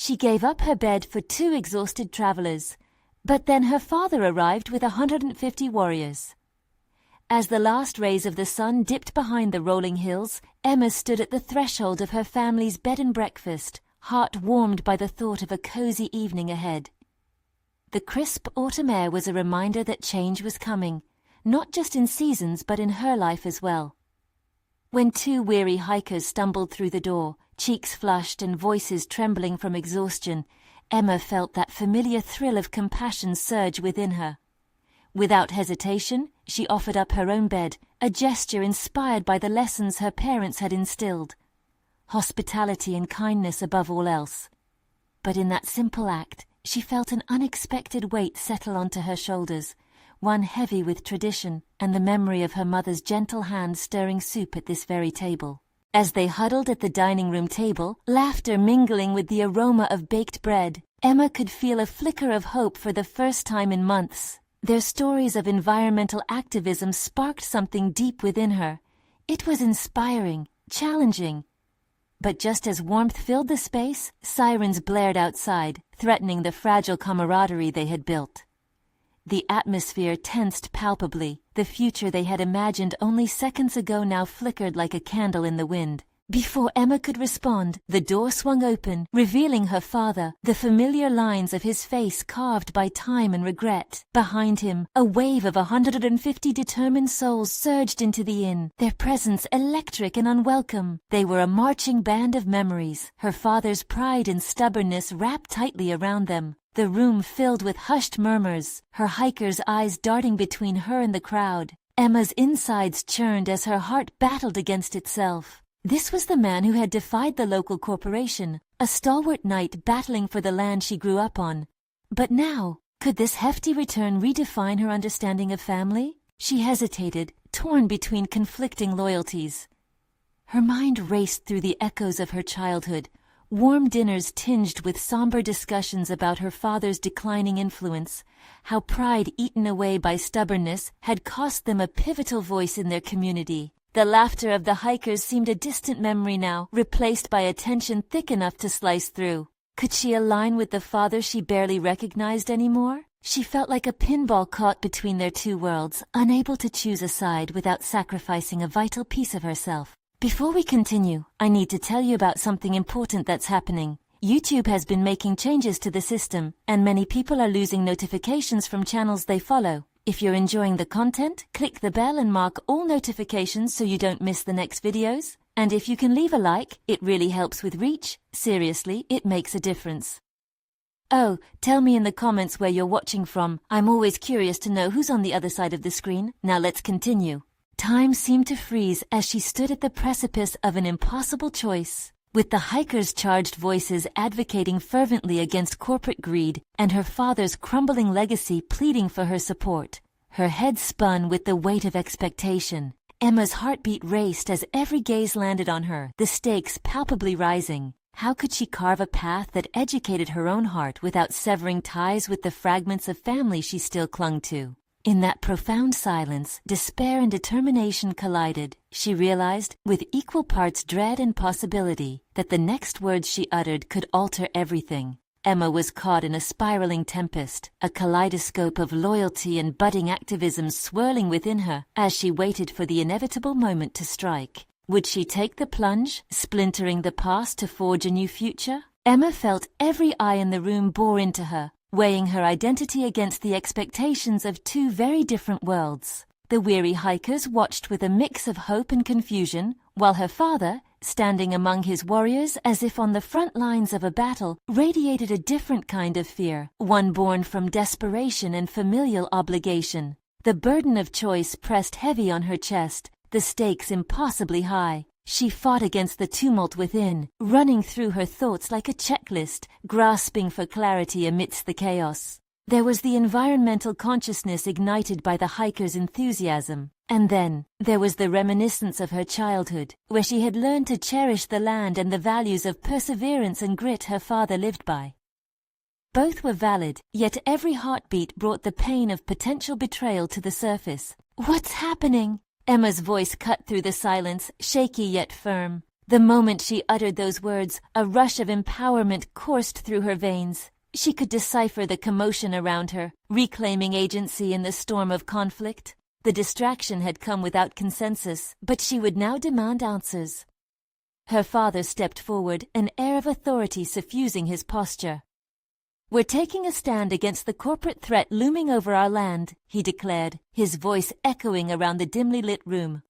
She gave up her bed for 2 exhausted travelers, but then her father arrived with 150 warriors. As the last rays of the sun dipped behind the rolling hills, Emma stood at the threshold of her family's bed and breakfast, heart warmed by the thought of a cozy evening ahead. The crisp autumn air was a reminder that change was coming, not just in seasons but in her life as well. When 2 weary hikers stumbled through the door, cheeks flushed and voices trembling from exhaustion, Emma felt that familiar thrill of compassion surge within her. Without hesitation, she offered up her own bed, a gesture inspired by the lessons her parents had instilled. Hospitality and kindness above all else. But in that simple act, she felt an unexpected weight settle onto her shoulders, one heavy with tradition and the memory of her mother's gentle hand stirring soup at this very table. As they huddled at the dining room table, laughter mingling with the aroma of baked bread, Emma could feel a flicker of hope for the first time in months. Their stories of environmental activism sparked something deep within her. It was inspiring, challenging. But just as warmth filled the space, sirens blared outside, threatening the fragile camaraderie they had built. The atmosphere tensed palpably. The future they had imagined only seconds ago now flickered like a candle in the wind. Before Emma could respond, the door swung open, revealing her father, the familiar lines of his face carved by time and regret. Behind him, a wave of 150 determined souls surged into the inn, their presence electric and unwelcome. They were a marching band of memories, her father's pride and stubbornness wrapped tightly around them. The room filled with hushed murmurs, her hiker's eyes darting between her and the crowd. Emma's insides churned as her heart battled against itself. This was the man who had defied the local corporation, a stalwart knight battling for the land she grew up on. But now, could this hefty return redefine her understanding of family? She hesitated, torn between conflicting loyalties. Her mind raced through the echoes of her childhood, warm dinners tinged with somber discussions about her father's declining influence, how pride eaten away by stubbornness had cost them a pivotal voice in their community. The laughter of the hikers seemed a distant memory now, replaced by a tension thick enough to slice through. Could she align with the father she barely recognized anymore? She felt like a pinball caught between their 2 worlds, unable to choose a side without sacrificing a vital piece of herself. Before we continue, I need to tell you about something important that's happening. YouTube has been making changes to the system, and many people are losing notifications from channels they follow. If you're enjoying the content, click the bell and mark all notifications so you don't miss the next videos. And if you can leave a like, it really helps with reach. Seriously, it makes a difference. Oh, tell me in the comments where you're watching from. I'm always curious to know who's on the other side of the screen. Now let's continue. Time seemed to freeze as she stood at the precipice of an impossible choice. With the hikers' charged voices advocating fervently against corporate greed and her father's crumbling legacy pleading for her support. Her head spun with the weight of expectation. Emma's heartbeat raced as every gaze landed on her, the stakes palpably rising. How could she carve a path that educated her own heart without severing ties with the fragments of family she still clung to? In that profound silence, despair and determination collided. She realized, with equal parts dread and possibility, that the next words she uttered could alter everything. Emma was caught in a spiraling tempest, a kaleidoscope of loyalty and budding activism swirling within her as she waited for the inevitable moment to strike. Would she take the plunge, splintering the past to forge a new future? Emma felt every eye in the room bore into her, weighing her identity against the expectations of 2 very different worlds. The weary hikers watched with a mix of hope and confusion, while her father, standing among his warriors as if on the front lines of a battle, radiated a different kind of fear, one born from desperation and familial obligation. The burden of choice pressed heavy on her chest, the stakes impossibly high. She fought against the tumult within, running through her thoughts like a checklist, grasping for clarity amidst the chaos. There was the environmental consciousness ignited by the hiker's enthusiasm. And then, there was the reminiscence of her childhood, where she had learned to cherish the land and the values of perseverance and grit her father lived by. Both were valid, yet every heartbeat brought the pain of potential betrayal to the surface. "What's happening?" Emma's voice cut through the silence, shaky yet firm. The moment she uttered those words, a rush of empowerment coursed through her veins. She could decipher the commotion around her, reclaiming agency in the storm of conflict. The distraction had come without consensus, but she would now demand answers. Her father stepped forward, an air of authority suffusing his posture. "We're taking a stand against the corporate threat looming over our land," he declared, his voice echoing around the dimly lit room.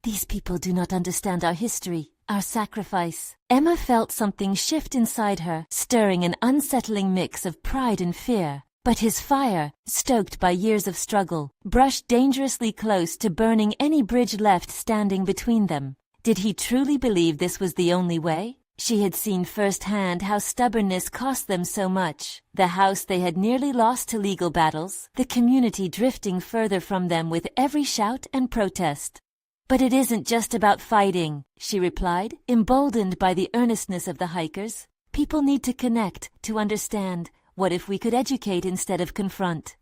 "These people do not understand our history, our sacrifice." Emma felt something shift inside her, stirring an unsettling mix of pride and fear. But his fire, stoked by years of struggle, brushed dangerously close to burning any bridge left standing between them. Did he truly believe this was the only way? She had seen firsthand how stubbornness cost them so much. The house they had nearly lost to legal battles, the community drifting further from them with every shout and protest. "But it isn't just about fighting," she replied, emboldened by the earnestness of the hikers. "People need to connect, to understand. What if we could educate instead of confront?"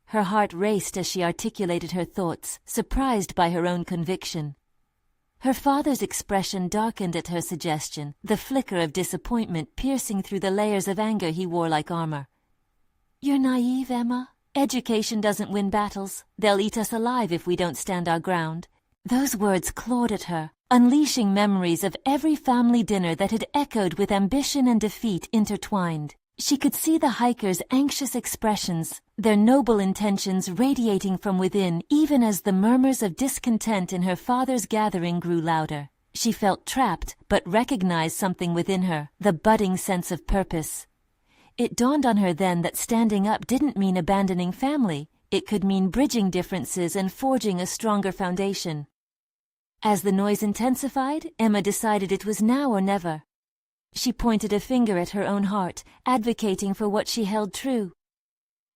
Her heart raced as she articulated her thoughts, surprised by her own conviction. Her father's expression darkened at her suggestion, the flicker of disappointment piercing through the layers of anger he wore like armor. "You're naive, Emma. Education doesn't win battles. They'll eat us alive if we don't stand our ground." Those words clawed at her, unleashing memories of every family dinner that had echoed with ambition and defeat intertwined. She could see the hikers' anxious expressions, their noble intentions radiating from within even as the murmurs of discontent in her father's gathering grew louder. She felt trapped, but recognized something within her, the budding sense of purpose. It dawned on her then that standing up didn't mean abandoning family. It could mean bridging differences and forging a stronger foundation. As the noise intensified, Emma decided it was now or never. She pointed a finger at her own heart, advocating for what she held true.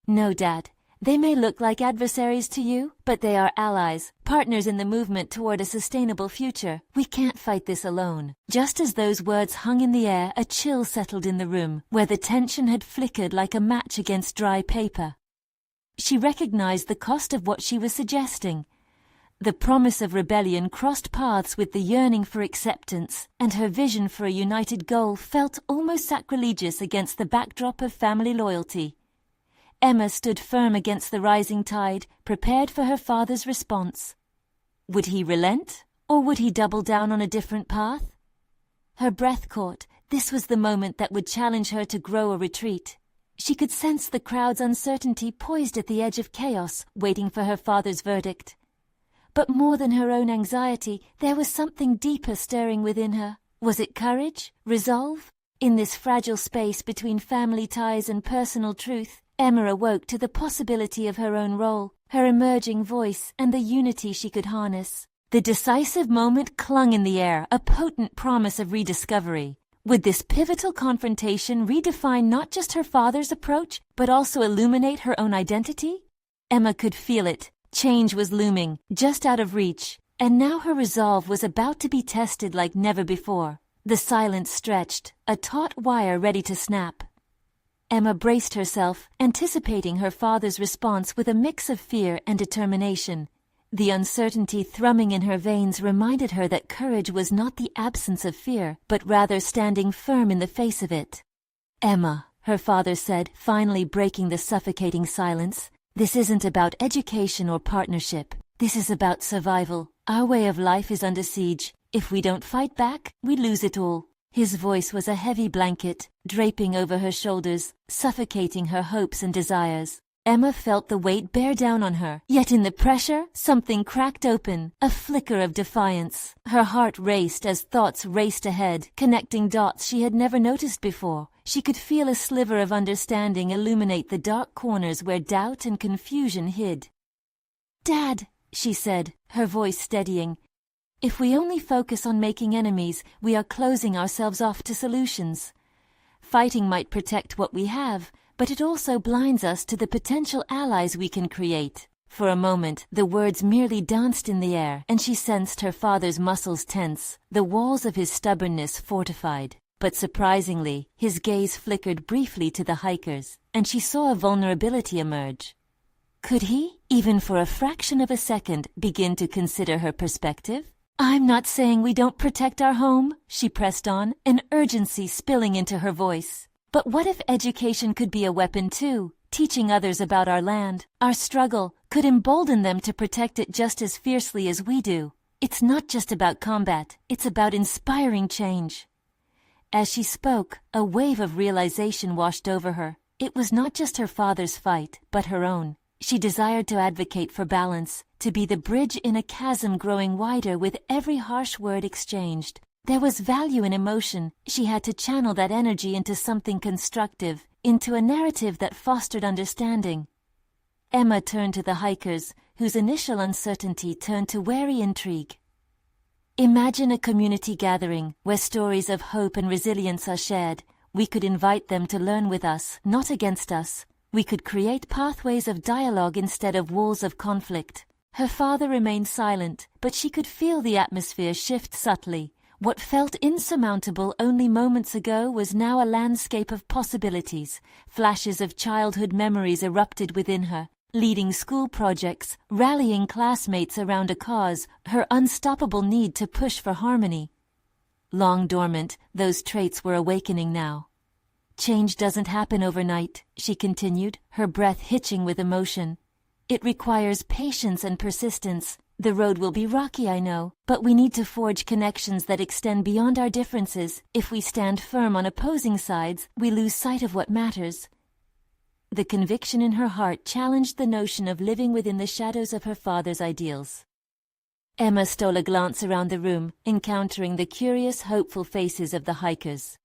"No, Dad. They may look like adversaries to you, but they are allies, partners in the movement toward a sustainable future. We can't fight this alone." Just as those words hung in the air, a chill settled in the room, where the tension had flickered like a match against dry paper. She recognized the cost of what she was suggesting. The promise of rebellion crossed paths with the yearning for acceptance, and her vision for a united goal felt almost sacrilegious against the backdrop of family loyalty. Emma stood firm against the rising tide, prepared for her father's response. Would he relent, or would he double down on a different path? Her breath caught. This was the moment that would challenge her to grow or retreat. She could sense the crowd's uncertainty poised at the edge of chaos, waiting for her father's verdict. But more than her own anxiety, there was something deeper stirring within her. Was it courage? Resolve? In this fragile space between family ties and personal truth, Emma awoke to the possibility of her own role, her emerging voice, and the unity she could harness. The decisive moment clung in the air, a potent promise of rediscovery. Would this pivotal confrontation redefine not just her father's approach, but also illuminate her own identity? Emma could feel it. Change was looming, just out of reach, and now her resolve was about to be tested like never before. The silence stretched, a taut wire ready to snap. Emma braced herself, anticipating her father's response with a mix of fear and determination. The uncertainty thrumming in her veins reminded her that courage was not the absence of fear, but rather standing firm in the face of it. "Emma," her father said, finally breaking the suffocating silence, "this isn't about education or partnership. This is about survival. Our way of life is under siege. If we don't fight back, we lose it all." His voice was a heavy blanket, draping over her shoulders, suffocating her hopes and desires. Emma felt the weight bear down on her, yet in the pressure, something cracked open, a flicker of defiance. Her heart raced as thoughts raced ahead, connecting dots she had never noticed before. She could feel a sliver of understanding illuminate the dark corners where doubt and confusion hid. "Dad," she said, her voice steadying, "if we only focus on making enemies, we are closing ourselves off to solutions. Fighting might protect what we have, but it also blinds us to the potential allies we can create." For a moment, the words merely danced in the air, and she sensed her father's muscles tense, the walls of his stubbornness fortified. But surprisingly, his gaze flickered briefly to the hikers, and she saw a vulnerability emerge. Could he, even for a fraction of a second, begin to consider her perspective? I'm not saying we don't protect our home, she pressed on, an urgency spilling into her voice. But what if education could be a weapon too? Teaching others about our land, our struggle, could embolden them to protect it just as fiercely as we do. It's not just about combat, it's about inspiring change. As she spoke, a wave of realization washed over her. It was not just her father's fight, but her own. She desired to advocate for balance, to be the bridge in a chasm growing wider with every harsh word exchanged. There was value in emotion. She had to channel that energy into something constructive, into a narrative that fostered understanding. Emma turned to the hikers, whose initial uncertainty turned to wary intrigue. Imagine a community gathering where stories of hope and resilience are shared. We could invite them to learn with us, not against us. We could create pathways of dialogue instead of walls of conflict. Her father remained silent, but she could feel the atmosphere shift subtly. What felt insurmountable only moments ago was now a landscape of possibilities. Flashes of childhood memories erupted within her, leading school projects, rallying classmates around a cause, her unstoppable need to push for harmony. Long dormant, those traits were awakening now. Change doesn't happen overnight, she continued, her breath hitching with emotion. It requires patience and persistence. The road will be rocky, I know, but we need to forge connections that extend beyond our differences. If we stand firm on opposing sides, we lose sight of what matters. The conviction in her heart challenged the notion of living within the shadows of her father's ideals. Emma stole a glance around the room, encountering the curious, hopeful faces of the hikers.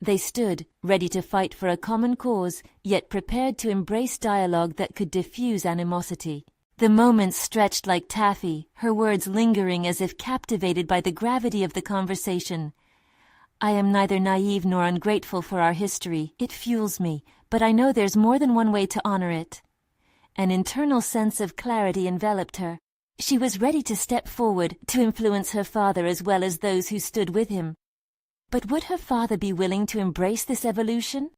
They stood, ready to fight for a common cause, yet prepared to embrace dialogue that could diffuse animosity. The moments stretched like taffy, her words lingering as if captivated by the gravity of the conversation. I am neither naive nor ungrateful for our history. It fuels me, but I know there's more than one way to honor it. An internal sense of clarity enveloped her. She was ready to step forward, to influence her father as well as those who stood with him. But would her father be willing to embrace this evolution?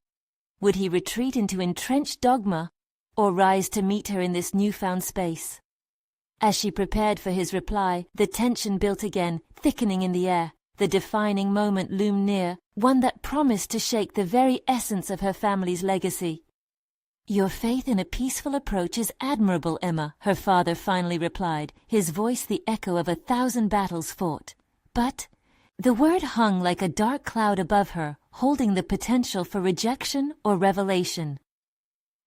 Would he retreat into entrenched dogma, or rise to meet her in this newfound space? As she prepared for his reply, the tension built again, thickening in the air. The defining moment loomed near, one that promised to shake the very essence of her family's legacy. Your faith in a peaceful approach is admirable, Emma, her father finally replied, his voice the echo of 1,000 battles fought. But the word hung like a dark cloud above her, holding the potential for rejection or revelation.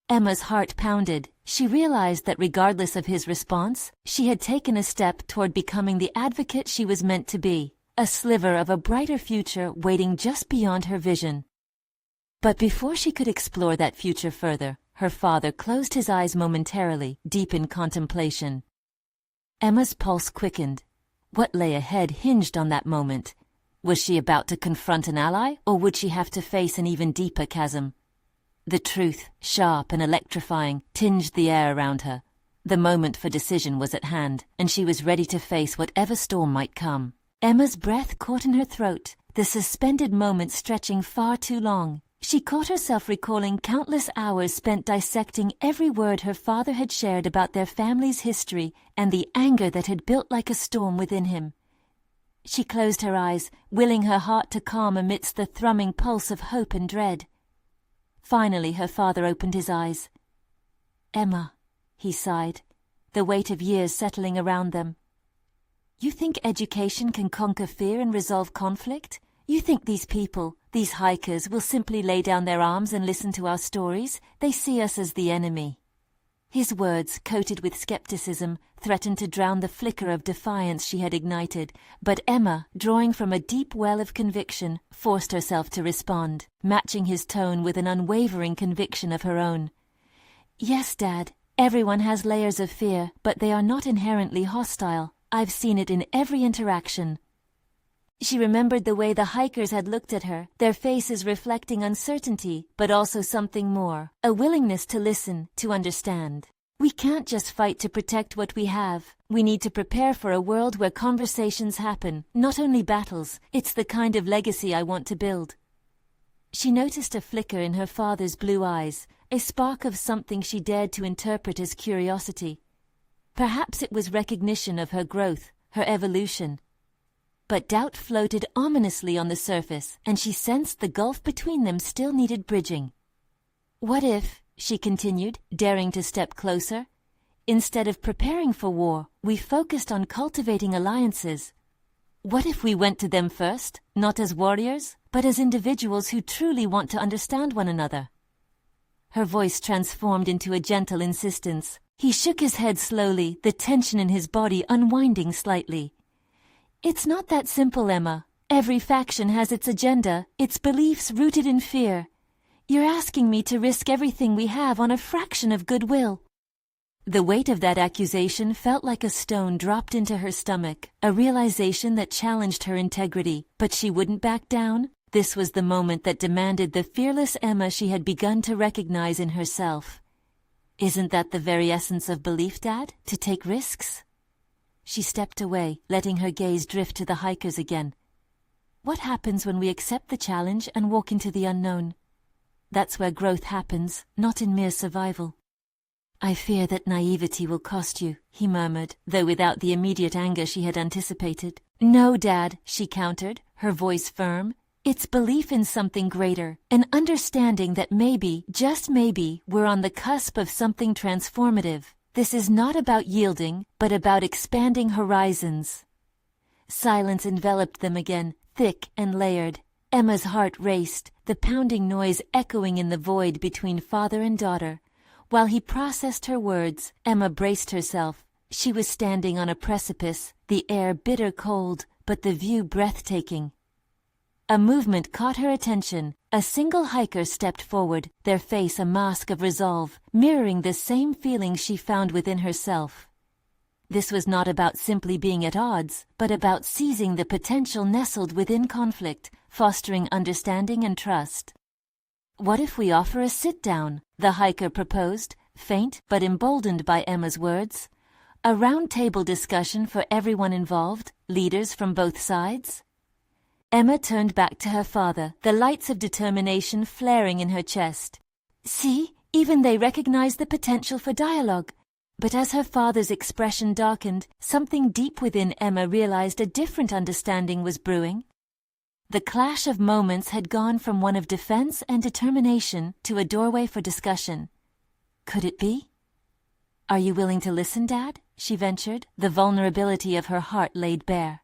Emma's heart pounded. She realized that regardless of his response, she had taken a step toward becoming the advocate she was meant to be, a sliver of a brighter future waiting just beyond her vision. But before she could explore that future further, her father closed his eyes momentarily, deep in contemplation. Emma's pulse quickened. What lay ahead hinged on that moment. Was she about to confront an ally, or would she have to face an even deeper chasm? The truth, sharp and electrifying, tinged the air around her. The moment for decision was at hand, and she was ready to face whatever storm might come. Emma's breath caught in her throat, the suspended moment stretching far too long. She caught herself recalling countless hours spent dissecting every word her father had shared about their family's history and the anger that had built like a storm within him. She closed her eyes, willing her heart to calm amidst the thrumming pulse of hope and dread. Finally, her father opened his eyes. Emma, he sighed, the weight of years settling around them. You think education can conquer fear and resolve conflict? You think these people, these hikers, will simply lay down their arms and listen to our stories? They see us as the enemy. His words, coated with skepticism, threatened to drown the flicker of defiance she had ignited, but Emma, drawing from a deep well of conviction, forced herself to respond, matching his tone with an unwavering conviction of her own. Yes, Dad, everyone has layers of fear, but they are not inherently hostile. I've seen it in every interaction. She remembered the way the hikers had looked at her, their faces reflecting uncertainty, but also something more, a willingness to listen, to understand. We can't just fight to protect what we have. We need to prepare for a world where conversations happen, not only battles. It's the kind of legacy I want to build. She noticed a flicker in her father's blue eyes, a spark of something she dared to interpret as curiosity. Perhaps it was recognition of her growth, her evolution. but doubt floated ominously on the surface, and she sensed the gulf between them still needed bridging. "What if," she continued, daring to step closer, "instead of preparing for war, we focused on cultivating alliances? What if we went to them first, not as warriors, but as individuals who truly want to understand one another?" Her voice transformed into a gentle insistence. He shook his head slowly, the tension in his body unwinding slightly. "It's not that simple, Emma. Every faction has its agenda, its beliefs rooted in fear. You're asking me to risk everything we have on a fraction of goodwill." The weight of that accusation felt like a stone dropped into her stomach, a realization that challenged her integrity, but she wouldn't back down. This was the moment that demanded the fearless Emma she had begun to recognize in herself. "Isn't that the very essence of belief, Dad? To take risks?" She stepped away, letting her gaze drift to the hikers again. "What happens when we accept the challenge and walk into the unknown? That's where growth happens, not in mere survival." "I fear that naivety will cost you," he murmured, though without the immediate anger she had anticipated. "No, Dad," she countered, her voice firm. "It's belief in something greater, an understanding that maybe, just maybe, we're on the cusp of something transformative. This is not about yielding, but about expanding horizons." Silence enveloped them again, thick and layered. Emma's heart raced, the pounding noise echoing in the void between father and daughter. While he processed her words, Emma braced herself. She was standing on a precipice, the air bitter cold, but the view breathtaking. A movement caught her attention. A single hiker stepped forward, their face a mask of resolve, mirroring the same feelings she found within herself. This was not about simply being at odds, but about seizing the potential nestled within conflict, fostering understanding and trust. "What if we offer a sit-down?" the hiker proposed, faint but emboldened by Emma's words. "A round-table discussion for everyone involved, leaders from both sides?" Emma turned back to her father, the lights of determination flaring in her chest. "See, even they recognize the potential for dialogue." But as her father's expression darkened, something deep within Emma realized a different understanding was brewing. The clash of moments had gone from one of defense and determination to a doorway for discussion. Could it be? "Are you willing to listen, Dad?" she ventured, the vulnerability of her heart laid bare.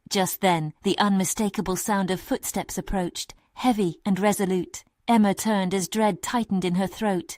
Just then, the unmistakable sound of footsteps approached, heavy and resolute. Emma turned as dread tightened in her throat.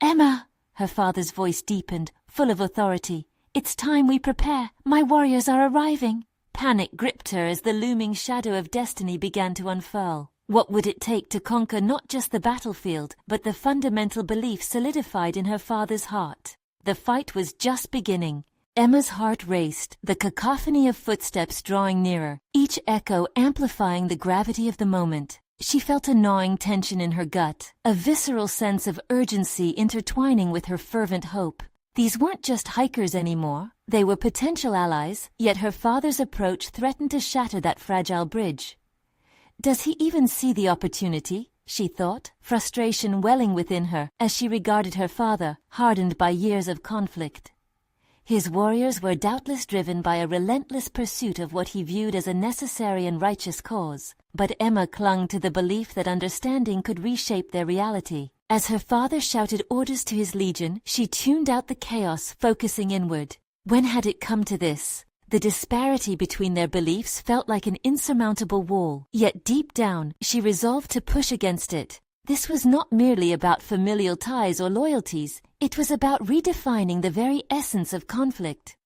"Emma!" Her father's voice deepened, full of authority. "It's time we prepare. My warriors are arriving." Panic gripped her as the looming shadow of destiny began to unfurl. What would it take to conquer not just the battlefield, but the fundamental belief solidified in her father's heart? The fight was just beginning. Emma's heart raced, the cacophony of footsteps drawing nearer, each echo amplifying the gravity of the moment. She felt a gnawing tension in her gut, a visceral sense of urgency intertwining with her fervent hope. These weren't just hikers anymore. They were potential allies, yet her father's approach threatened to shatter that fragile bridge. Does he even see the opportunity? She thought, frustration welling within her as she regarded her father, hardened by years of conflict. His warriors were doubtless driven by a relentless pursuit of what he viewed as a necessary and righteous cause, but Emma clung to the belief that understanding could reshape their reality. As her father shouted orders to his legion, she tuned out the chaos, focusing inward. When had it come to this? The disparity between their beliefs felt like an insurmountable wall, yet deep down, she resolved to push against it. This was not merely about familial ties or loyalties, it was about redefining the very essence of conflict.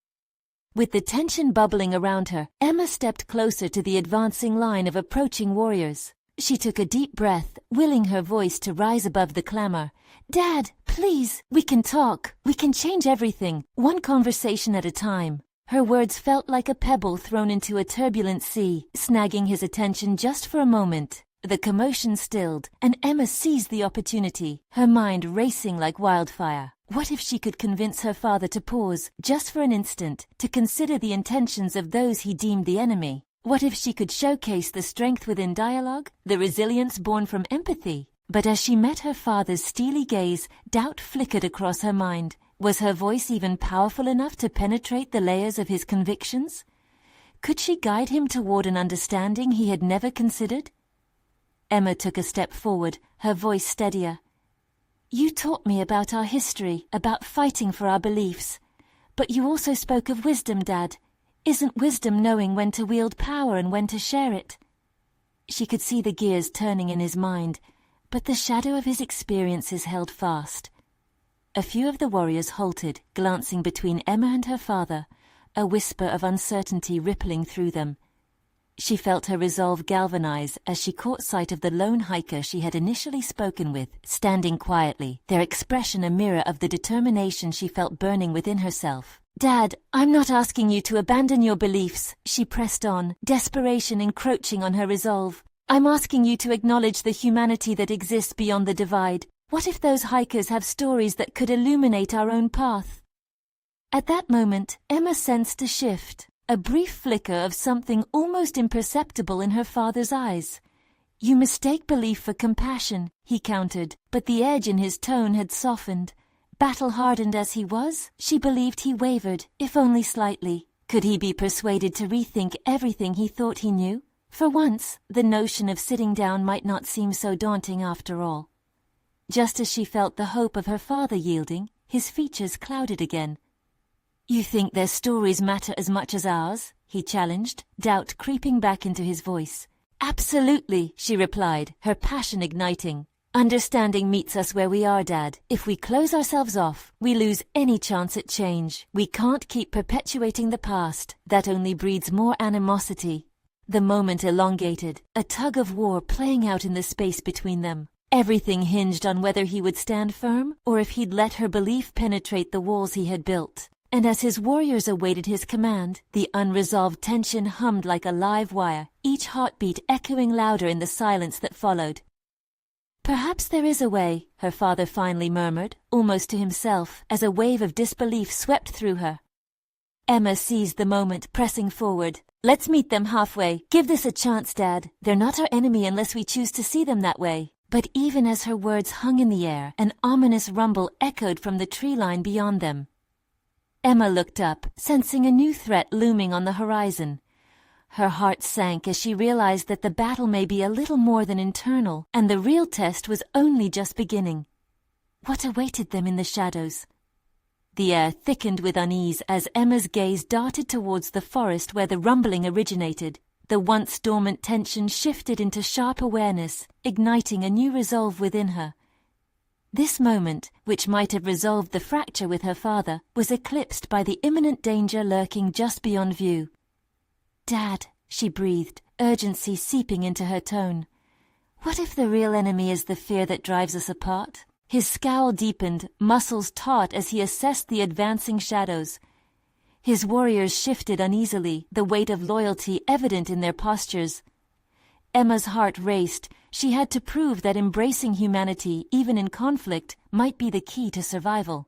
With the tension bubbling around her, Emma stepped closer to the advancing line of approaching warriors. She took a deep breath, willing her voice to rise above the clamor. "Dad, please, we can talk. We can change everything, one conversation at a time." Her words felt like a pebble thrown into a turbulent sea, snagging his attention just for a moment. The commotion stilled, and Emma seized the opportunity, her mind racing like wildfire. What if she could convince her father to pause, just for an instant, to consider the intentions of those he deemed the enemy? What if she could showcase the strength within dialogue, the resilience born from empathy? But as she met her father's steely gaze, doubt flickered across her mind. Was her voice even powerful enough to penetrate the layers of his convictions? Could she guide him toward an understanding he had never considered? Emma took a step forward, her voice steadier. You taught me about our history, about fighting for our beliefs. But you also spoke of wisdom, Dad. Isn't wisdom knowing when to wield power and when to share it? She could see the gears turning in his mind, but the shadow of his experiences held fast. A few of the warriors halted, glancing between Emma and her father, a whisper of uncertainty rippling through them. She felt her resolve galvanize as she caught sight of the lone hiker she had initially spoken with, standing quietly, their expression a mirror of the determination she felt burning within herself. Dad, I'm not asking you to abandon your beliefs, she pressed on, desperation encroaching on her resolve. I'm asking you to acknowledge the humanity that exists beyond the divide. What if those hikers have stories that could illuminate our own path? At that moment, Emma sensed a shift. A brief flicker of something almost imperceptible in her father's eyes. You mistake belief for compassion, he countered, but the edge in his tone had softened. Battle-hardened as he was, she believed he wavered, if only slightly. Could he be persuaded to rethink everything he thought he knew? For once, the notion of sitting down might not seem so daunting after all. Just as she felt the hope of her father yielding, his features clouded again. You think their stories matter as much as ours? He challenged, doubt creeping back into his voice. Absolutely, she replied, her passion igniting. Understanding meets us where we are, Dad. If we close ourselves off, we lose any chance at change. We can't keep perpetuating the past. That only breeds more animosity. The moment elongated, a tug of war playing out in the space between them. Everything hinged on whether he would stand firm or if he'd let her belief penetrate the walls he had built. And as his warriors awaited his command, the unresolved tension hummed like a live wire, each heartbeat echoing louder in the silence that followed. Perhaps there is a way, her father finally murmured, almost to himself, as a wave of disbelief swept through her. Emma seized the moment, pressing forward. Let's meet them halfway. Give this a chance, Dad. They're not our enemy unless we choose to see them that way. But even as her words hung in the air, an ominous rumble echoed from the tree line beyond them. Emma looked up, sensing a new threat looming on the horizon. Her heart sank as she realized that the battle may be a little more than internal, and the real test was only just beginning. What awaited them in the shadows? The air thickened with unease as Emma's gaze darted towards the forest where the rumbling originated. The once dormant tension shifted into sharp awareness, igniting a new resolve within her. This moment, which might have resolved the fracture with her father, was eclipsed by the imminent danger lurking just beyond view. Dad, she breathed, urgency seeping into her tone. What if the real enemy is the fear that drives us apart? His scowl deepened, muscles taut as he assessed the advancing shadows. His warriors shifted uneasily, the weight of loyalty evident in their postures. Emma's heart raced. She had to prove that embracing humanity, even in conflict, might be the key to survival.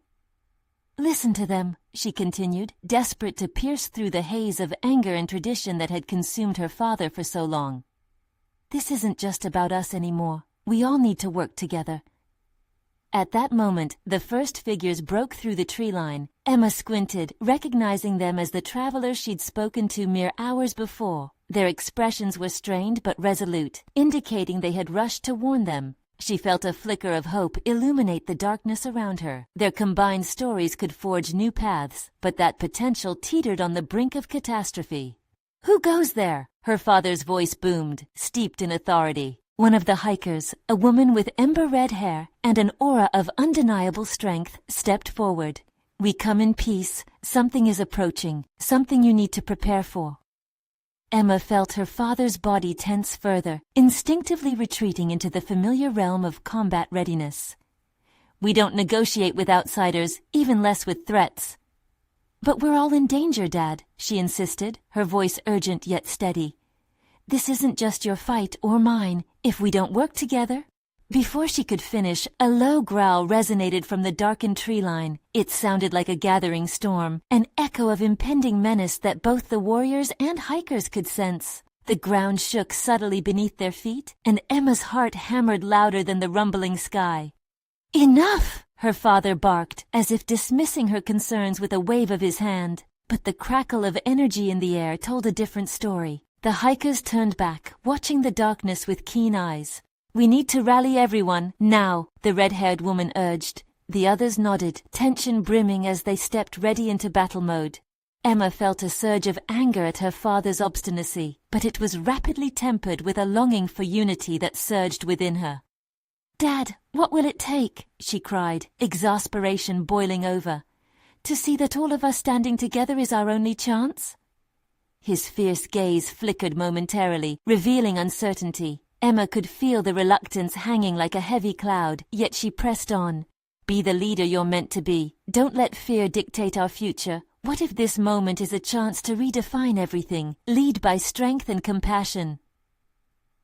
Listen to them, she continued, desperate to pierce through the haze of anger and tradition that had consumed her father for so long. This isn't just about us anymore. We all need to work together. At that moment, the first figures broke through the tree line. Emma squinted, recognizing them as the travelers she'd spoken to mere hours before. Their expressions were strained but resolute, indicating they had rushed to warn them. She felt a flicker of hope illuminate the darkness around her. Their combined stories could forge new paths, but that potential teetered on the brink of catastrophe. Who goes there? Her father's voice boomed, steeped in authority. One of the hikers, a woman with ember-red hair and an aura of undeniable strength, stepped forward. We come in peace. Something is approaching, something you need to prepare for. Emma felt her father's body tense further, instinctively retreating into the familiar realm of combat readiness. We don't negotiate with outsiders, even less with threats. But we're all in danger, Dad, she insisted, her voice urgent yet steady. This isn't just your fight or mine, if we don't work together. Before she could finish, a low growl resonated from the darkened tree line. It sounded like a gathering storm, an echo of impending menace that both the warriors and hikers could sense. The ground shook subtly beneath their feet, and Emma's heart hammered louder than the rumbling sky. Enough! Her father barked, as if dismissing her concerns with a wave of his hand. But the crackle of energy in the air told a different story. The hikers turned back, watching the darkness with keen eyes. "We need to rally everyone, now," the red-haired woman urged. The others nodded, tension brimming as they stepped ready into battle mode. Emma felt a surge of anger at her father's obstinacy, but it was rapidly tempered with a longing for unity that surged within her. "Dad, what will it take?" she cried, exasperation boiling over. "To see that all of us standing together is our only chance?" His fierce gaze flickered momentarily, revealing uncertainty. Emma could feel the reluctance hanging like a heavy cloud, yet she pressed on. "Be the leader you're meant to be. Don't let fear dictate our future. What if this moment is a chance to redefine everything, lead by strength and compassion?"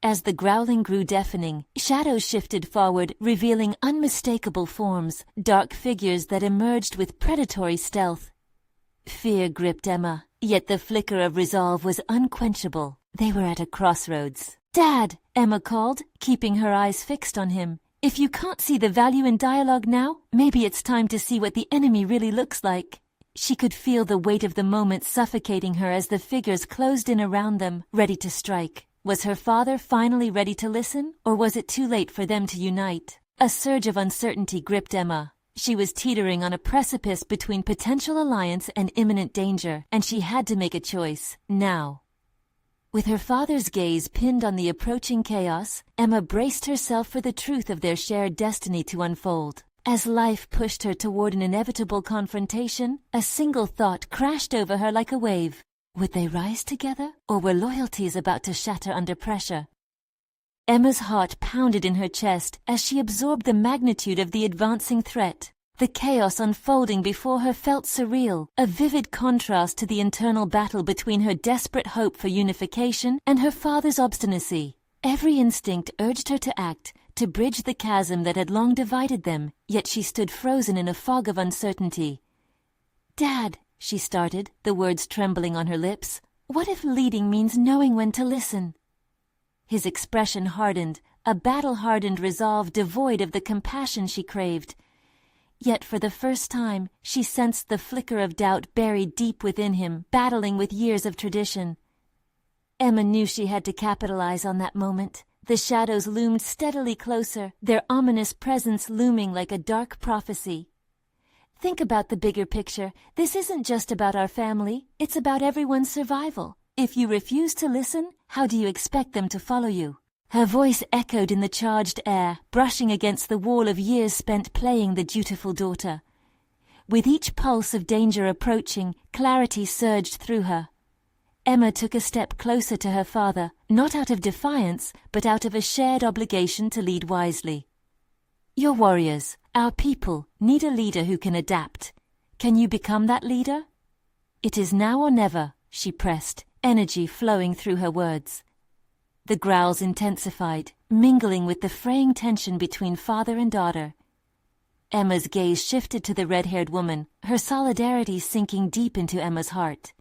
As the growling grew deafening, shadows shifted forward, revealing unmistakable forms, dark figures that emerged with predatory stealth. Fear gripped Emma, yet the flicker of resolve was unquenchable. They were at a crossroads. "Dad!" Emma called, keeping her eyes fixed on him. "If you can't see the value in dialogue now, maybe it's time to see what the enemy really looks like." She could feel the weight of the moment suffocating her as the figures closed in around them, ready to strike. Was her father finally ready to listen, or was it too late for them to unite? A surge of uncertainty gripped Emma. She was teetering on a precipice between potential alliance and imminent danger, and she had to make a choice, now. With her father's gaze pinned on the approaching chaos, Emma braced herself for the truth of their shared destiny to unfold. As life pushed her toward an inevitable confrontation, a single thought crashed over her like a wave. Would they rise together, or were loyalties about to shatter under pressure? Emma's heart pounded in her chest as she absorbed the magnitude of the advancing threat. The chaos unfolding before her felt surreal, a vivid contrast to the internal battle between her desperate hope for unification and her father's obstinacy. Every instinct urged her to act, to bridge the chasm that had long divided them, yet she stood frozen in a fog of uncertainty. "Dad," she started, the words trembling on her lips, "what if leading means knowing when to listen?" His expression hardened, a battle-hardened resolve devoid of the compassion she craved. Yet for the first time, she sensed the flicker of doubt buried deep within him, battling with years of tradition. Emma knew she had to capitalize on that moment. The shadows loomed steadily closer, their ominous presence looming like a dark prophecy. "Think about the bigger picture. This isn't just about our family, it's about everyone's survival. If you refuse to listen, how do you expect them to follow you?" Her voice echoed in the charged air, brushing against the wall of years spent playing the dutiful daughter. With each pulse of danger approaching, clarity surged through her. Emma took a step closer to her father, not out of defiance, but out of a shared obligation to lead wisely. "Your warriors, our people, need a leader who can adapt. Can you become that leader?" "It is now or never," she pressed, energy flowing through her words. The growls intensified, mingling with the fraying tension between father and daughter. Emma's gaze shifted to the red-haired woman, her solidarity sinking deep into Emma's heart.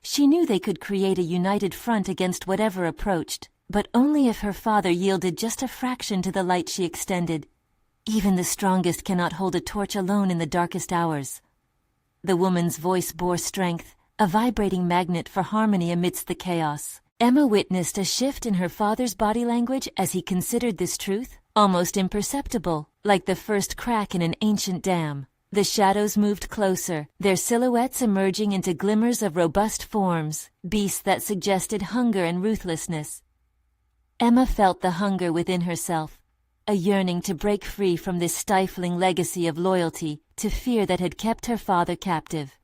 She knew they could create a united front against whatever approached, but only if her father yielded just a fraction to the light she extended. Even the strongest cannot hold a torch alone in the darkest hours. The woman's voice bore strength, a vibrating magnet for harmony amidst the chaos. Emma witnessed a shift in her father's body language as he considered this truth, almost imperceptible, like the first crack in an ancient dam. The shadows moved closer, their silhouettes emerging into glimmers of robust forms, beasts that suggested hunger and ruthlessness. Emma felt the hunger within herself, a yearning to break free from this stifling legacy of loyalty to fear that had kept her father captive.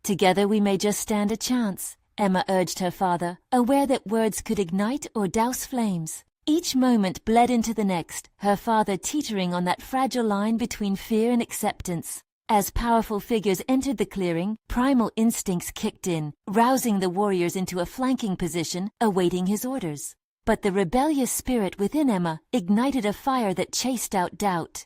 "Together we may just stand a chance," Emma urged her father, aware that words could ignite or douse flames. Each moment bled into the next, her father teetering on that fragile line between fear and acceptance. As powerful figures entered the clearing, primal instincts kicked in, rousing the warriors into a flanking position, awaiting his orders. But the rebellious spirit within Emma ignited a fire that chased out doubt.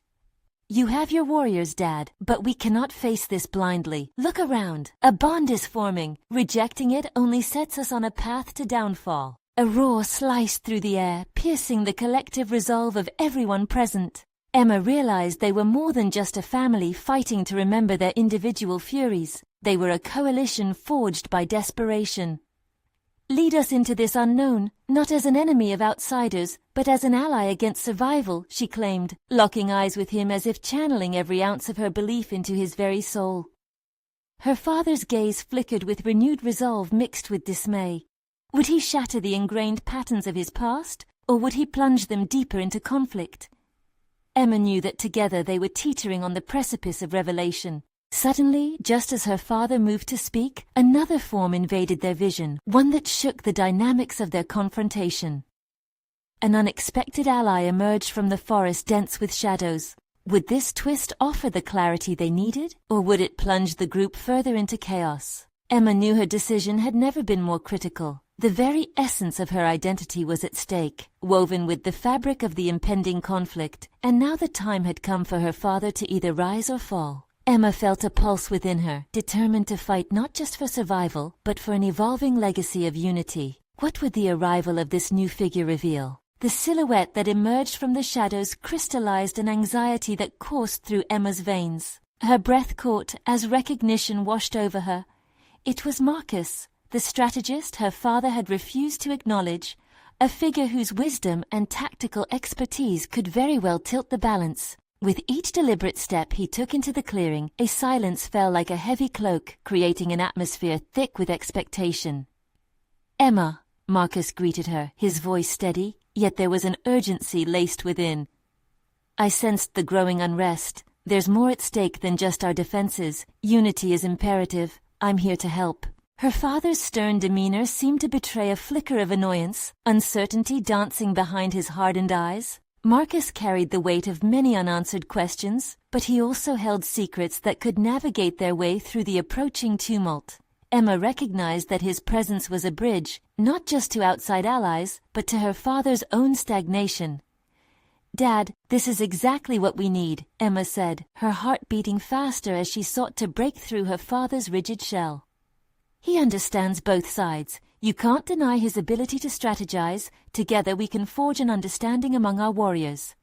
"You have your warriors, Dad, but we cannot face this blindly. Look around. A bond is forming. Rejecting it only sets us on a path to downfall." A roar sliced through the air, piercing the collective resolve of everyone present. Emma realized they were more than just a family fighting to remember their individual furies. They were a coalition forged by desperation. "Lead us into this unknown, not as an enemy of outsiders, but as an ally against survival," she claimed, locking eyes with him as if channeling every ounce of her belief into his very soul. Her father's gaze flickered with renewed resolve mixed with dismay. Would he shatter the ingrained patterns of his past, or would he plunge them deeper into conflict? Emma knew that together they were teetering on the precipice of revelation. Suddenly, just as her father moved to speak, another form invaded their vision, one that shook the dynamics of their confrontation. An unexpected ally emerged from the forest dense with shadows. Would this twist offer the clarity they needed, or would it plunge the group further into chaos? Emma knew her decision had never been more critical. The very essence of her identity was at stake, woven with the fabric of the impending conflict, and now the time had come for her father to either rise or fall. Emma felt a pulse within her, determined to fight not just for survival, but for an evolving legacy of unity. What would the arrival of this new figure reveal? The silhouette that emerged from the shadows crystallized an anxiety that coursed through Emma's veins. Her breath caught as recognition washed over her. It was Marcus, the strategist her father had refused to acknowledge, a figure whose wisdom and tactical expertise could very well tilt the balance. With each deliberate step he took into the clearing, a silence fell like a heavy cloak, creating an atmosphere thick with expectation. "Emma," Marcus greeted her, his voice steady, yet there was an urgency laced within. I sensed the growing unrest. There's more at stake than just our defenses. Unity is imperative. I'm here to help. Her father's stern demeanor seemed to betray a flicker of annoyance, uncertainty dancing behind his hardened eyes. Marcus carried the weight of many unanswered questions, but he also held secrets that could navigate their way through the approaching tumult. Emma recognized that his presence was a bridge, not just to outside allies, but to her father's own stagnation. "Dad, this is exactly what we need," Emma said, her heart beating faster as she sought to break through her father's rigid shell. "He understands both sides. You can't deny his ability to strategize. Together we can forge an understanding among our warriors."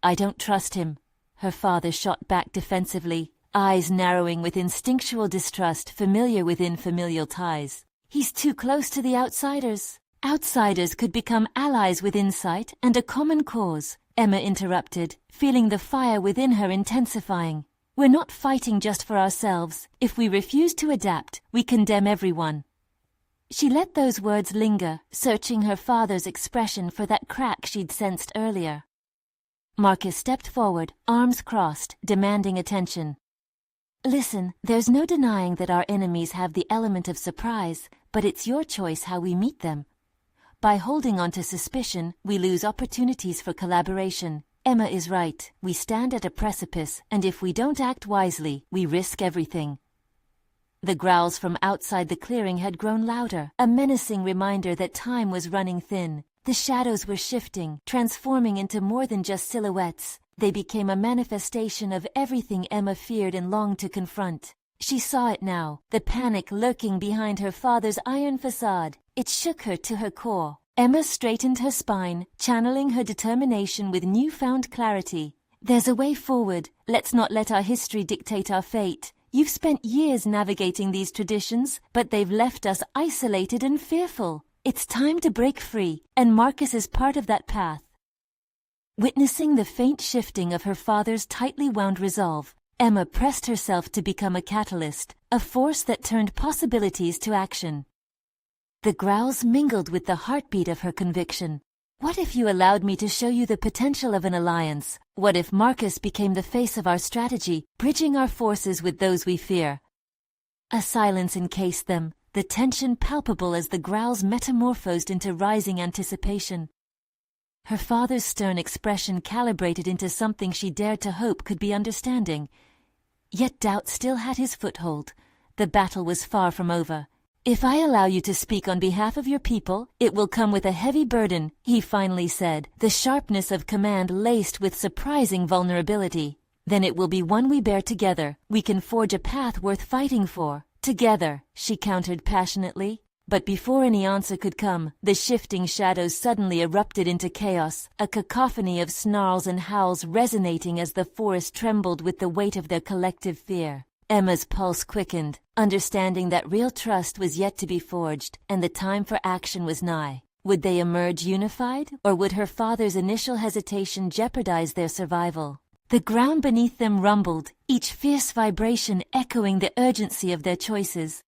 "I don't trust him," her father shot back defensively, eyes narrowing with instinctual distrust familiar within familial ties. "He's too close to the outsiders." "Outsiders could become allies with insight and a common cause," Emma interrupted, feeling the fire within her intensifying. "We're not fighting just for ourselves. If we refuse to adapt, we condemn everyone." She let those words linger, searching her father's expression for that crack she'd sensed earlier. Marcus stepped forward, arms crossed, demanding attention. "Listen, there's no denying that our enemies have the element of surprise, but it's your choice how we meet them. By holding on to suspicion, we lose opportunities for collaboration. Emma is right. We stand at a precipice, and if we don't act wisely, we risk everything." The growls from outside the clearing had grown louder, a menacing reminder that time was running thin. The shadows were shifting, transforming into more than just silhouettes. They became a manifestation of everything Emma feared and longed to confront. She saw it now, the panic lurking behind her father's iron facade. It shook her to her core. Emma straightened her spine, channeling her determination with newfound clarity. "There's a way forward. Let's not let our history dictate our fate. You've spent years navigating these traditions, but they've left us isolated and fearful. It's time to break free, and Marcus is part of that path." Witnessing the faint shifting of her father's tightly wound resolve, Emma pressed herself to become a catalyst, a force that turned possibilities to action. The growls mingled with the heartbeat of her conviction. "What if you allowed me to show you the potential of an alliance? What if Marcus became the face of our strategy, bridging our forces with those we fear?" A silence encased them, the tension palpable as the growls metamorphosed into rising anticipation. Her father's stern expression calibrated into something she dared to hope could be understanding. Yet doubt still had his foothold. The battle was far from over. "If I allow you to speak on behalf of your people, it will come with a heavy burden," he finally said, the sharpness of command laced with surprising vulnerability. "Then it will be one we bear together. We can forge a path worth fighting for. Together," she countered passionately. But before any answer could come, the shifting shadows suddenly erupted into chaos, a cacophony of snarls and howls resonating as the forest trembled with the weight of their collective fear. Emma's pulse quickened, understanding that real trust was yet to be forged and the time for action was nigh. Would they emerge unified, or would her father's initial hesitation jeopardize their survival? The ground beneath them rumbled, each fierce vibration echoing the urgency of their choices.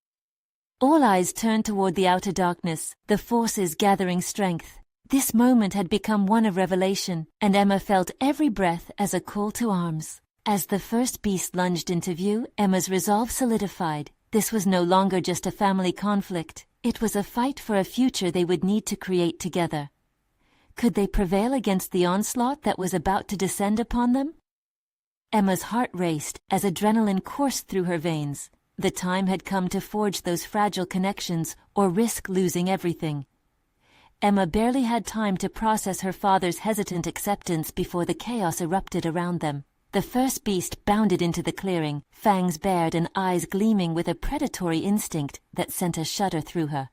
All eyes turned toward the outer darkness, the forces gathering strength. This moment had become one of revelation, and Emma felt every breath as a call to arms. As the first beast lunged into view, Emma's resolve solidified. This was no longer just a family conflict. It was a fight for a future they would need to create together. Could they prevail against the onslaught that was about to descend upon them? Emma's heart raced as adrenaline coursed through her veins. The time had come to forge those fragile connections or risk losing everything. Emma barely had time to process her father's hesitant acceptance before the chaos erupted around them. The first beast bounded into the clearing, fangs bared and eyes gleaming with a predatory instinct that sent a shudder through her.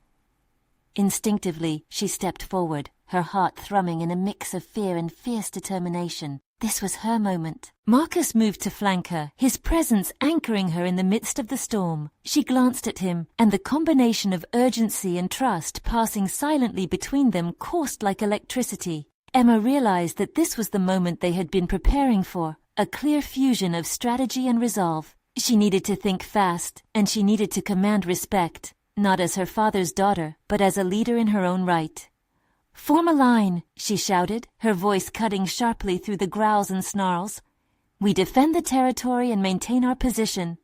Instinctively, she stepped forward, her heart thrumming in a mix of fear and fierce determination. This was her moment. Marcus moved to flank her, his presence anchoring her in the midst of the storm. She glanced at him, and the combination of urgency and trust passing silently between them coursed like electricity. Emma realized that this was the moment they had been preparing for. A clear fusion of strategy and resolve. She needed to think fast, and she needed to command respect, not as her father's daughter, but as a leader in her own right. "Form a line," she shouted, her voice cutting sharply through the growls and snarls. "We defend the territory and maintain our position."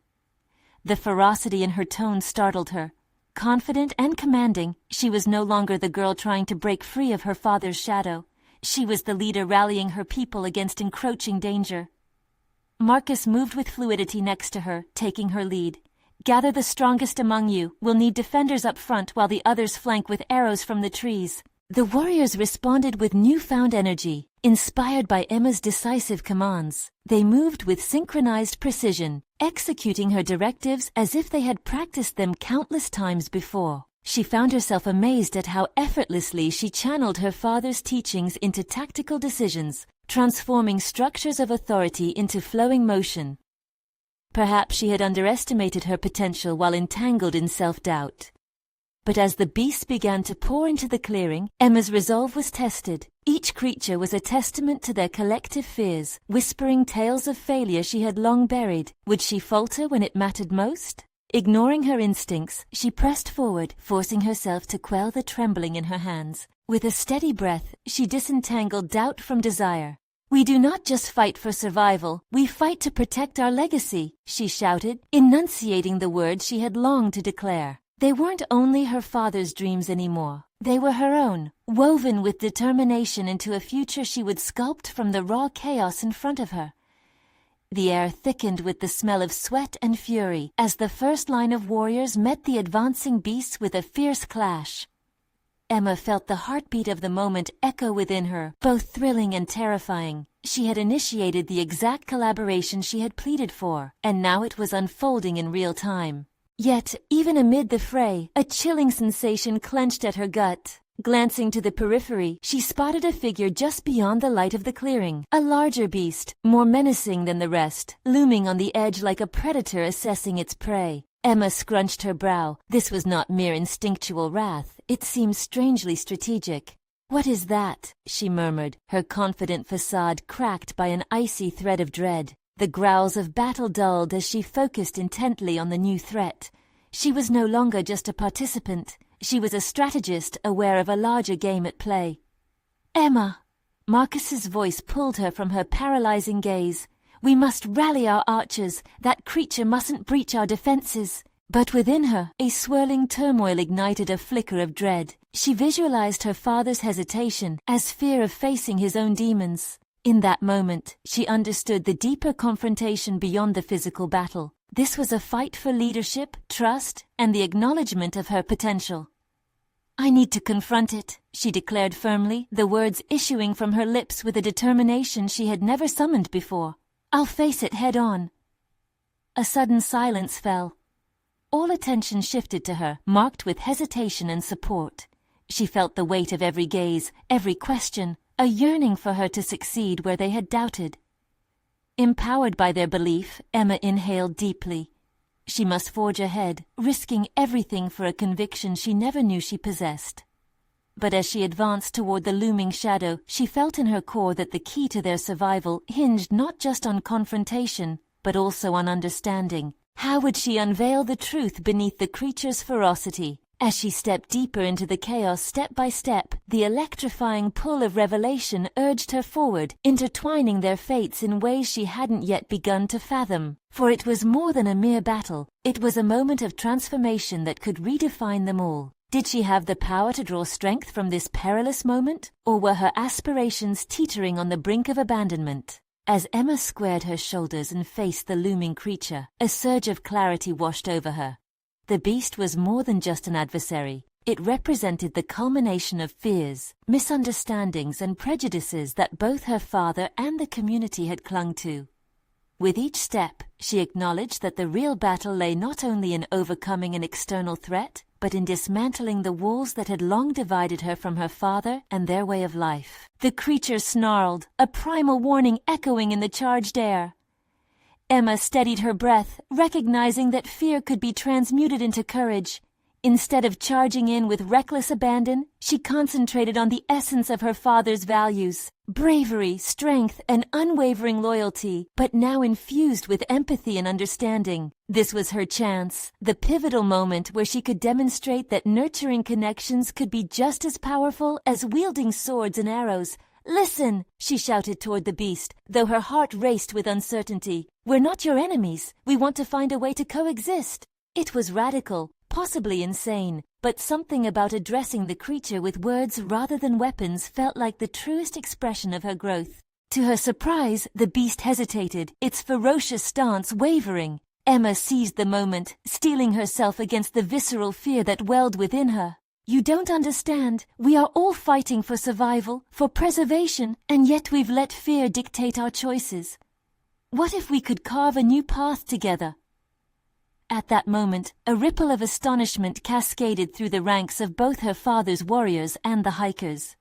The ferocity in her tone startled her. Confident and commanding, she was no longer the girl trying to break free of her father's shadow. She was the leader rallying her people against encroaching danger. Marcus moved with fluidity next to her, taking her lead. "Gather the strongest among you. We'll need defenders up front while the others flank with arrows from the trees." The warriors responded with newfound energy, inspired by Emma's decisive commands. They moved with synchronized precision, executing her directives as if they had practiced them countless times before. She found herself amazed at how effortlessly she channeled her father's teachings into tactical decisions, transforming structures of authority into flowing motion. Perhaps she had underestimated her potential while entangled in self-doubt. But as the beasts began to pour into the clearing, Emma's resolve was tested. Each creature was a testament to their collective fears, whispering tales of failure she had long buried. Would she falter when it mattered most? Ignoring her instincts, she pressed forward, forcing herself to quell the trembling in her hands. With a steady breath, she disentangled doubt from desire. "We do not just fight for survival, we fight to protect our legacy," she shouted, enunciating the words she had longed to declare. They weren't only her father's dreams anymore. They were her own, woven with determination into a future she would sculpt from the raw chaos in front of her. The air thickened with the smell of sweat and fury as the first line of warriors met the advancing beasts with a fierce clash. Emma felt the heartbeat of the moment echo within her, both thrilling and terrifying. She had initiated the exact collaboration she had pleaded for, and now it was unfolding in real time. Yet, even amid the fray, a chilling sensation clenched at her gut. Glancing to the periphery, she spotted a figure just beyond the light of the clearing. A larger beast, more menacing than the rest, looming on the edge like a predator assessing its prey. Emma scrunched her brow. This was not mere instinctual wrath. It seemed strangely strategic. "What is that?" she murmured, her confident facade cracked by an icy thread of dread. The growls of battle dulled as she focused intently on the new threat. She was no longer just a participant. She was a strategist aware of a larger game at play. "Emma!" Marcus's voice pulled her from her paralyzing gaze. "We must rally our archers. That creature mustn't breach our defenses." But within her, a swirling turmoil ignited a flicker of dread. She visualized her father's hesitation as fear of facing his own demons. In that moment, she understood the deeper confrontation beyond the physical battle. This was a fight for leadership, trust, and the acknowledgement of her potential. "I need to confront it," she declared firmly, the words issuing from her lips with a determination she had never summoned before. "I'll face it head on." A sudden silence fell. All attention shifted to her, marked with hesitation and support. She felt the weight of every gaze, every question, a yearning for her to succeed where they had doubted. Empowered by their belief, Emma inhaled deeply. She must forge ahead, risking everything for a conviction she never knew she possessed. But as she advanced toward the looming shadow, she felt in her core that the key to their survival hinged not just on confrontation, but also on understanding. How would she unveil the truth beneath the creature's ferocity? As she stepped deeper into the chaos step by step, the electrifying pull of revelation urged her forward, intertwining their fates in ways she hadn't yet begun to fathom. For it was more than a mere battle, it was a moment of transformation that could redefine them all. Did she have the power to draw strength from this perilous moment, or were her aspirations teetering on the brink of abandonment? As Emma squared her shoulders and faced the looming creature, a surge of clarity washed over her. The beast was more than just an adversary. It represented the culmination of fears, misunderstandings, and prejudices that both her father and the community had clung to. With each step, she acknowledged that the real battle lay not only in overcoming an external threat, but in dismantling the walls that had long divided her from her father and their way of life. The creature snarled, a primal warning echoing in the charged air. Emma steadied her breath, recognizing that fear could be transmuted into courage. Instead of charging in with reckless abandon, she concentrated on the essence of her father's values: bravery, strength, and unwavering loyalty, but now infused with empathy and understanding. This was her chance, the pivotal moment where she could demonstrate that nurturing connections could be just as powerful as wielding swords and arrows. "Listen," she shouted toward the beast, though her heart raced with uncertainty. "We're not your enemies. We want to find a way to coexist." It was radical, possibly insane, but something about addressing the creature with words rather than weapons felt like the truest expression of her growth. To her surprise, the beast hesitated, its ferocious stance wavering. Emma seized the moment, steeling herself against the visceral fear that welled within her. "You don't understand. We are all fighting for survival, for preservation, and yet we've let fear dictate our choices. What if we could carve a new path together?" At that moment, a ripple of astonishment cascaded through the ranks of both her father's warriors and the hikers.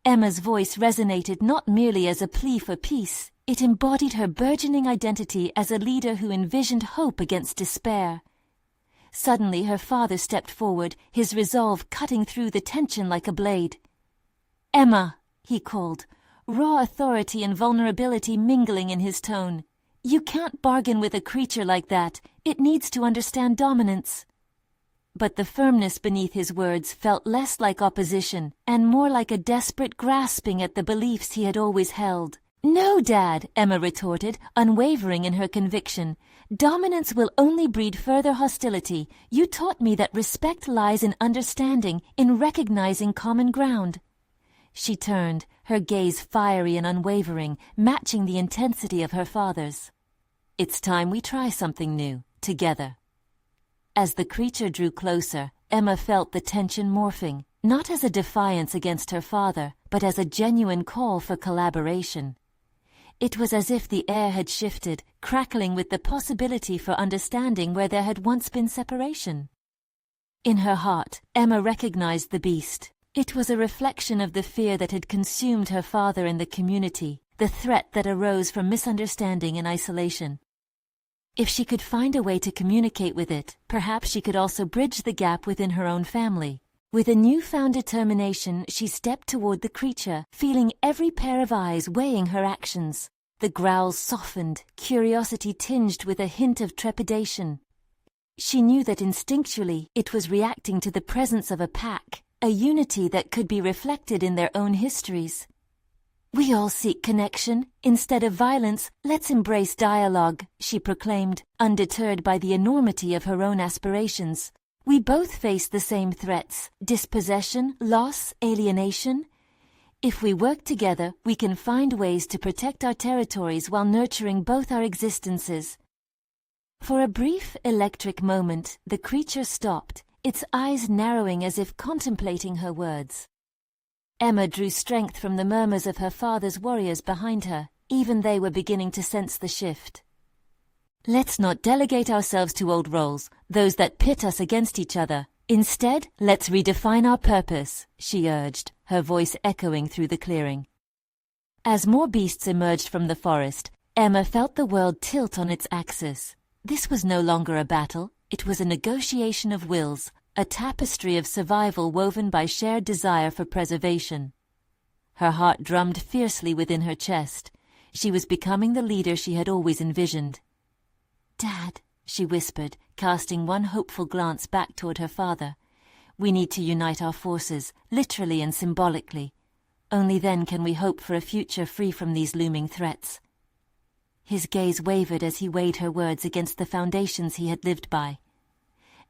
Emma's voice resonated not merely as a plea for peace, it embodied her burgeoning identity as a leader who envisioned hope against despair. Suddenly her father stepped forward, his resolve cutting through the tension like a blade. "Emma," he called, raw authority and vulnerability mingling in his tone. "You can't bargain with a creature like that. It needs to understand dominance." But the firmness beneath his words felt less like opposition and more like a desperate grasping at the beliefs he had always held. "No, Dad," Emma retorted, unwavering in her conviction. "Dominance will only breed further hostility. You taught me that respect lies in understanding, in recognizing common ground." She turned, her gaze fiery and unwavering, matching the intensity of her father's. "It's time we try something new, together." As the creature drew closer, Emma felt the tension morphing, not as a defiance against her father, but as a genuine call for collaboration. It was as if the air had shifted, crackling with the possibility for understanding where there had once been separation. In her heart, Emma recognized the beast. It was a reflection of the fear that had consumed her father and the community, the threat that arose from misunderstanding and isolation. If she could find a way to communicate with it, perhaps she could also bridge the gap within her own family. With a newfound determination, she stepped toward the creature, feeling every pair of eyes weighing her actions. The growls softened, curiosity tinged with a hint of trepidation. She knew that instinctually it was reacting to the presence of a pack, a unity that could be reflected in their own histories. "We all seek connection. Instead of violence, let's embrace dialogue," she proclaimed, undeterred by the enormity of her own aspirations. "We both face the same threats: dispossession, loss, alienation. If we work together, we can find ways to protect our territories while nurturing both our existences." For a brief, electric moment, the creature stopped, its eyes narrowing as if contemplating her words. Emma drew strength from the murmurs of her father's warriors behind her. Even they were beginning to sense the shift. "Let's not delegate ourselves to old roles, those that pit us against each other. Instead, let's redefine our purpose," she urged, her voice echoing through the clearing. As more beasts emerged from the forest, Emma felt the world tilt on its axis. This was no longer a battle, it was a negotiation of wills, a tapestry of survival woven by shared desire for preservation. Her heart drummed fiercely within her chest. She was becoming the leader she had always envisioned. "Dad," she whispered, casting one hopeful glance back toward her father. "We need to unite our forces, literally and symbolically. Only then can we hope for a future free from these looming threats." His gaze wavered as he weighed her words against the foundations he had lived by.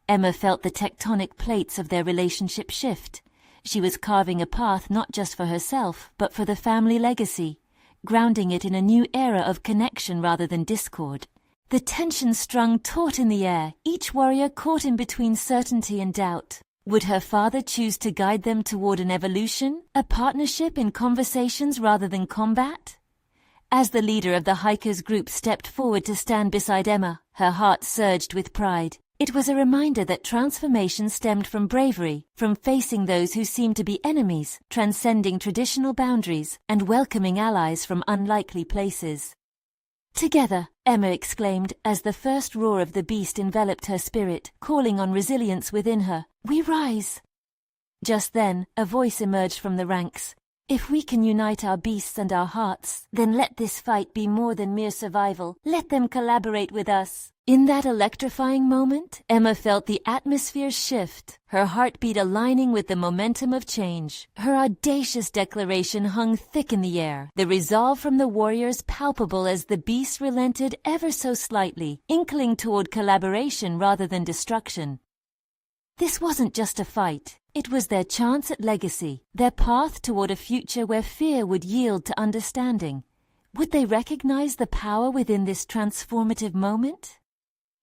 Emma felt the tectonic plates of their relationship shift. She was carving a path not just for herself, but for the family legacy, grounding it in a new era of connection rather than discord. The tension strung taut in the air, each warrior caught in between certainty and doubt. Would her father choose to guide them toward an evolution, a partnership in conversations rather than combat? As the leader of the hikers' group stepped forward to stand beside Emma, her heart surged with pride. It was a reminder that transformation stemmed from bravery, from facing those who seemed to be enemies, transcending traditional boundaries, and welcoming allies from unlikely places. "Together," Emma exclaimed as the first roar of the beast enveloped her spirit, calling on resilience within her. "We rise!" Just then, a voice emerged from the ranks. "If we can unite our beasts and our hearts, then let this fight be more than mere survival. Let them collaborate with us." In that electrifying moment, Emma felt the atmosphere shift, her heartbeat aligning with the momentum of change. Her audacious declaration hung thick in the air, the resolve from the warriors palpable as the beast relented ever so slightly, inkling toward collaboration rather than destruction. This wasn't just a fight. It was their chance at legacy, their path toward a future where fear would yield to understanding. Would they recognize the power within this transformative moment?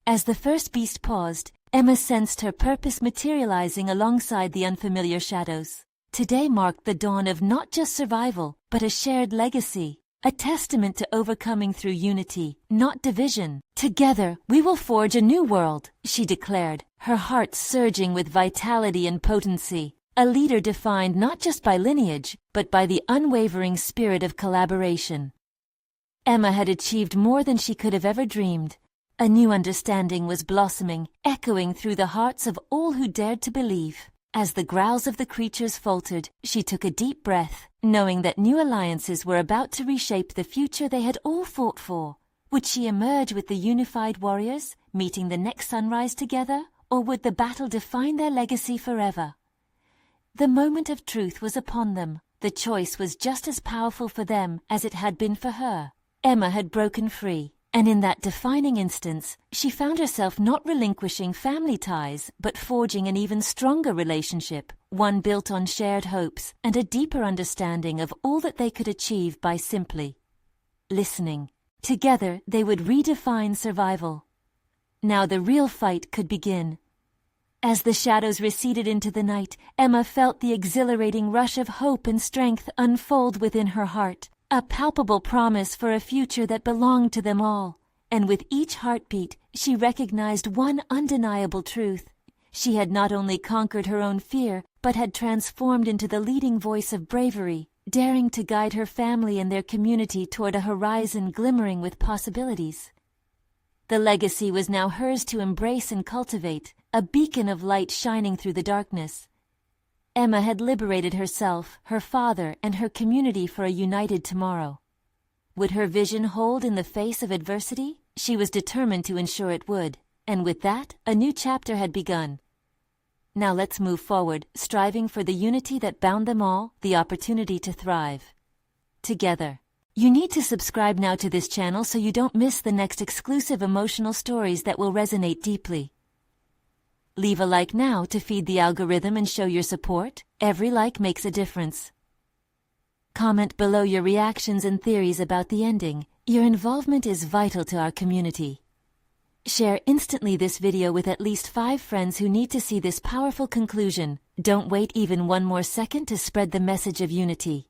As the first beast paused, Emma sensed her purpose materializing alongside the unfamiliar shadows. Today marked the dawn of not just survival, but a shared legacy, a testament to overcoming through unity, not division. "Together, we will forge a new world," she declared, her heart surging with vitality and potency. A leader defined not just by lineage, but by the unwavering spirit of collaboration. Emma had achieved more than she could have ever dreamed. A new understanding was blossoming, echoing through the hearts of all who dared to believe. As the growls of the creatures faltered, she took a deep breath, knowing that new alliances were about to reshape the future they had all fought for. Would she emerge with the unified warriors, meeting the next sunrise together, or would the battle define their legacy forever? The moment of truth was upon them. The choice was just as powerful for them as it had been for her. Emma had broken free. And in that defining instance, she found herself not relinquishing family ties, but forging an even stronger relationship, one built on shared hopes and a deeper understanding of all that they could achieve by simply listening. Together, they would redefine survival. Now the real fight could begin. As the shadows receded into the night, Emma felt the exhilarating rush of hope and strength unfold within her heart. A palpable promise for a future that belonged to them all. And with each heartbeat, she recognized one undeniable truth. She had not only conquered her own fear, but had transformed into the leading voice of bravery, daring to guide her family and their community toward a horizon glimmering with possibilities. The legacy was now hers to embrace and cultivate, a beacon of light shining through the darkness. Emma had liberated herself, her father, and her community for a united tomorrow. Would her vision hold in the face of adversity? She was determined to ensure it would. And with that, a new chapter had begun. Now let's move forward, striving for the unity that bound them all, the opportunity to thrive. Together. You need to subscribe now to this channel so you don't miss the next exclusive emotional stories that will resonate deeply. Leave a like now to feed the algorithm and show your support. Every like makes a difference. Comment below your reactions and theories about the ending. Your involvement is vital to our community. Share instantly this video with at least 5 friends who need to see this powerful conclusion. Don't wait even one more second to spread the message of unity.